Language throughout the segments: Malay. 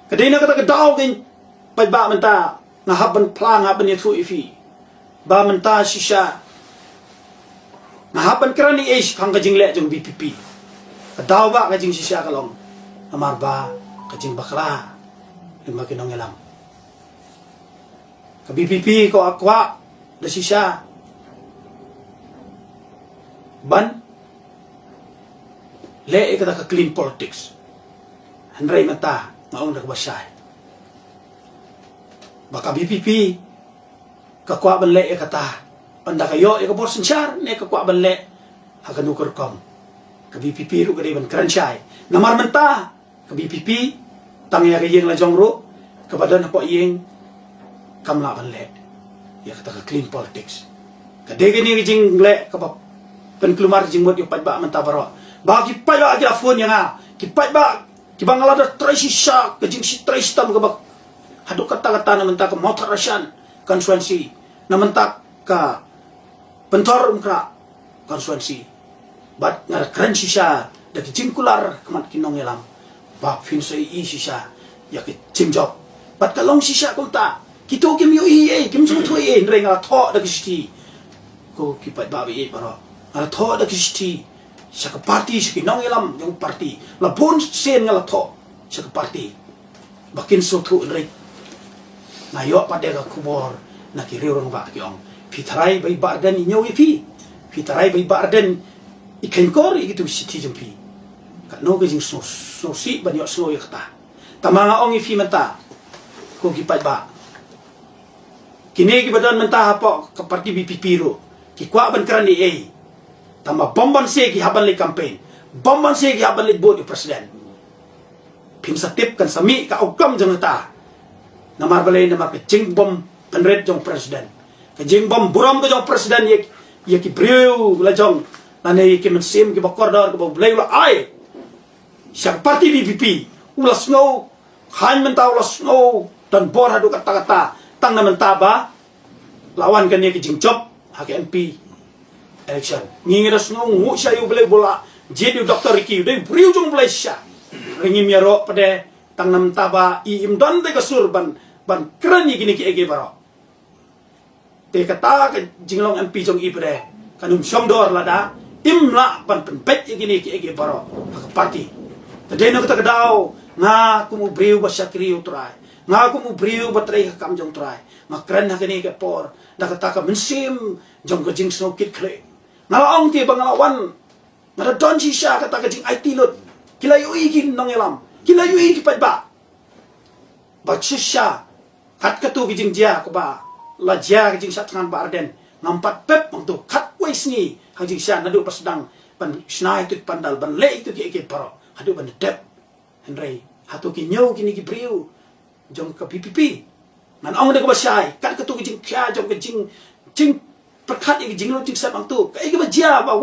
Kadai na kata kedau kin pai ba menta ngahaban plang haban ya tu ifi. Ba menta shisha. Ngahaban kerani ish kang kajing le jong BPP. Kedau ba kajing shisha kalong. Amar ba kajing bakla. Lima kinong elam. Ka BPP ko akwa da shisha. Ban le kata ka clean politics. Handray mata maong nagbasay. Baka BPP kakwa ban le kata panda kayo ikabor sensyar ne kakwa ban le haganukur kom. Ka BPP ru gade ban kransyay. Namar menta ka BPP tangya kayeng la jongro kabadan po iyeng kamla ban le. Ya kata ka clean politics. Kadege ni jing le kabab penkelumar jing mod yopat ba menta baro. Ba ki pai ba aja phone yang a. Ki pai ba ki bangala da traisi sha ka jing si traisi tam ka ba. Hadu kata-kata na menta ka motarasyan konstituensi. Na menta ka pentor umkra konstituensi. Bat ngar keren sisa da ki jing kular kamat kinong elam. Ba fin sai i sisa ya ki jing job. Bat kalong sisa kulta. Kito kim yo i kim su thoi e nre nga tho da ki sti. Ko ki pai ba bi baro. Ala tho da ki sti. Saka parti saki nong elam yung parti. La bon sen nga la tho saka parti. Bakin so thu nre. Ngayo pada ka kubor na ki riurong ba ki ong. Fitarai bai bardan inyo ipi. Fitarai bai bardan ikan kor gitu siti jempi. Ka no gajing so si banyo so yakta. Tamanga ong ifi menta. Ko ki pai ba. Kini ki badan menta hapo ka parti BPP ro. Ki kwa ban krani e. Tama bomban se ki haban le campaign. Bomban se ki haban le board presiden. Pim satip kan sami ka ukam jang ta. Namar balay namar ka jing bom penred jong presiden. Ka jing bom buram ka jong presiden ye ki breu la jong ane ki mensim ki bakordor ka balay la ai. Siak parti BPP ulas snow han menta ulas snow dan bor hadu kata-kata tang na menta ba lawan kan ye ki jing job hak MP election. Ngingira snow ngu siya yu balay bola jadi Dr. Ricky udah breu jong balay siya. Ringim yaro pada tang nam taba im don de kasur ban keren gini ki ege baro. Te kata ke jinglong MP jong i pada kanum syong dor lada imla ban penpet gini ki ege baro hak parti. Tadi no kata kedau nga kumu breu basyakri utrai. Nga kumu breu batrai kam jong trai. Nga keren hak ini ke por da kata ka mensim jong ke jing snow kit kle. Ngalaong ti bangalawan ngada don sisa kata ke jing IT lot. Kila yui ki nong elam. Kila yui ki pat ba. Ba sisa kat katu ki jing dia ko ba. La dia ki jing sat ngan ba arden. Ngampat pep mangtu kat wais ni. Hang jing sia nadu pasdang ban snai tu pandal ban le itu ki paro. Hadu ban dep. Henry hatu ki nyau ki ni ki priu. Jong ka PPP. Nan ong de ko basai. Kat katu ki jing kya jong ki jing perkat ki jing lo jing sat mangtu. Ka ba dia ba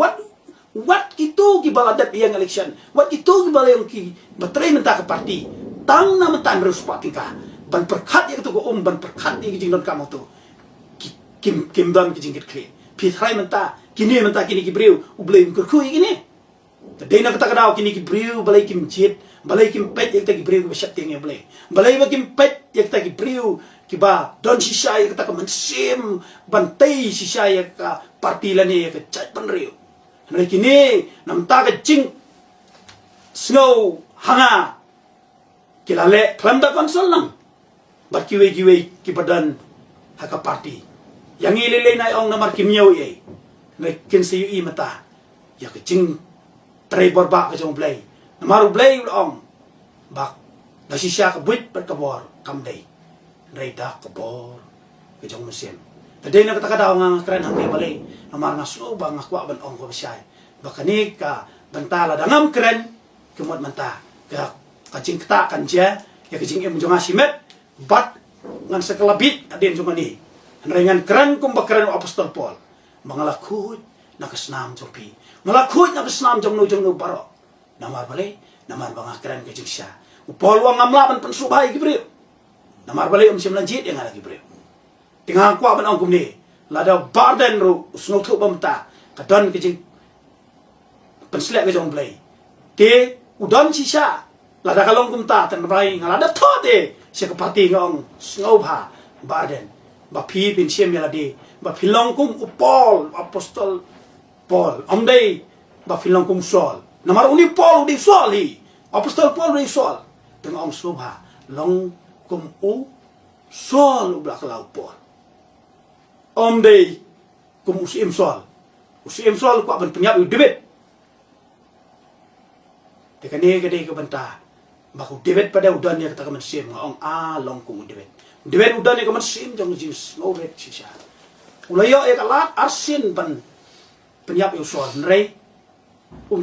what itu ki baladat yang election. What itu ki balayong ki batray menta ka parti. Tang na menta merus parti ka. Ban perkat ya ko ban perkat ni ki jing don ka mo to. Kim dan ki jing kre. Pitrai menta kini menta kini ki breu ublay ko ku gini. Tadai na kata kadaw kini ki breu balay kim jit, balay kim pet yak ta ki breu ba syat yang balay. Balay ba kim pet yak ta ki breu ki ba don sisa yak ta ka mansim bantay sisa yak ka parti la ni yak chat panreu. Nah kini namta ka jing snow hanga kilale klamda konsol lang bat kiwe ki badan haka parti yang ililay na ong namar kimyaw ye na kinsi yu mata ya ka jing tribor ba ka jong blay namaru blay ong bak nasisya ka buit bat kabor kamday rayda kabor ka jong musim. Tadi na kata daw nga kren hang balay namar nga snow ba nga kwa ban ong ko siya. Baka ni ka bantala dangam kren kumot manta ka kajing kta kanja ya kajing em jonga simet bat ngan sekelabit adin jonga ni. Rengan kren kum bakren apostol Paul. Mangalakut na kasnam jompi. Malakut na kasnam jong no baro. Namar balay namar ba nga kren kajing siya. Paul wang ngamlaban pensubay gibril. Namar balay sim lanjit yang lagi gibril. Tinggal kuat ban ongkum ni. Lada barden ru snow tu bamta. Kadon kejing penslek ke jong play. Te udon sisa lada kalong kumta tan rai ngalada thote se ka parti ngong ngau bha barden ba phi bin siam ya de ba philong kum upol apostol Paul omdei ba philong kum sol namar uni Paul di sol hi apostol Paul di sol teng ong subha long kum u sol u blak lau Paul omdei kum usim sol ko ban penyap u debit tekane gede ke banta baku debit pada udan ya kata kaman sim ngong long kum debit udan ya kaman sim jong jins ngobet sisa ulayo e kalat arsin ban penyap u sol nrei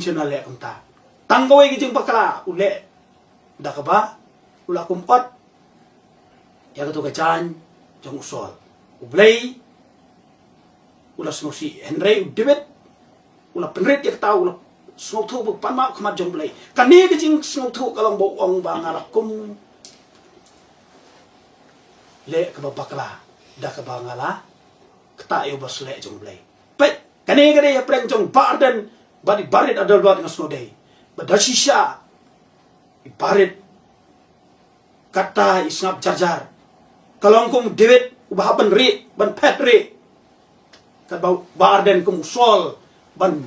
chena le kunta tanggoy gijing bakala ule dakaba ula kumpot ya katu kacan jong usol ublay ula snosi henrei debit ula penret ya tahu ula snok thu bu pan ma khamat jong blay kani gijing snok thu kalong bo ong bangala kum le ka bakala dakaba ngala kta yo bas le jong blay pet kani gade ya preng jong barden badi barit adal bat ngasno dei badasisha ibarit kata isngap jarjar kalong kum debit ubah ban ri ban pet ri kat bau barden kum sol ban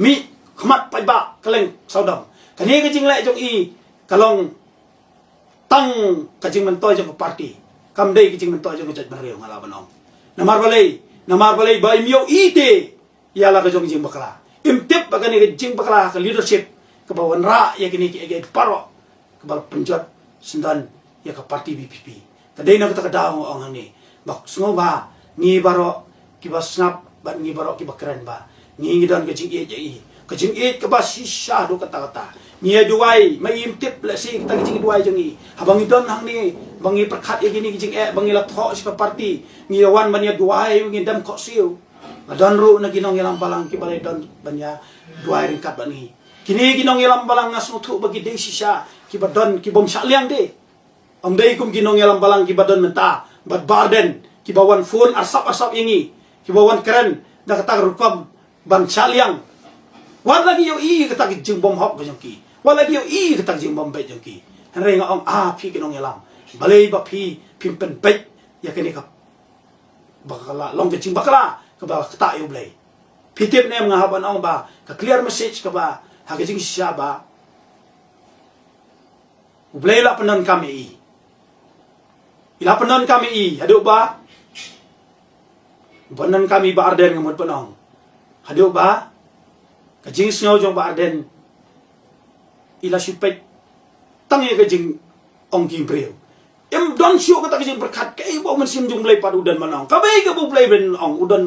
mi khmat pai ba kaleng saudam kani ke jing lai jong i kalong tang ka jing man toy jong party kam dei ke jing man toy jong jat ban reu ngala banong namar balai ba imyo ite yala ka jong jing bakala imtip bagani ke jing bakala ke leadership ke bawan ra ya kini ke paro ke bal penjat sendan ya ke parti BPP kadai na kata kadang ong ni bak sngo ba ngi baro ki bas snap ba ngi baro ki bakran ba ngi dan ke jing e ke jing e ke bas sisa do kata ngi duai mai imtip la si kita jing duai jengi habang idon hang ni bangi perkhat ya kini jing e bangi la tho si parti ngi wan ban ya duai ngi dam kho siu dan ru na ginong ilang balang ki balai don banya duai ringkat bani kini ginong ilang balang ngas nutu bagi dei sisa ki badon ki bom syaliang de om dei kum ginong ilang balang ki badon menta bad barden ki bawan phone arsap ingi ki bawan keren da kata rukam ban syaliang wan lagi yo i kata ki jing bom hop bajong ki wan lagi yo i kata jing bom bet jong ki henre nga ong phi ginong ilang balai ba phi pimpen bet ya kini kap bakala long ke jing bakala kaba kata yo blay pitip nem nga haban ong ba ka clear message kaba hagajing siya ba blay la penon kami ila penon kami hadu ba penon kami ba arden ngamut penong hadu ba kajing sngaw jong ba arden ila sipet tangi kajing ong kim preu em don sio kata kajing berkat kai bo men sim jong blay pad udan manong kabai ka bo blay ben ong udan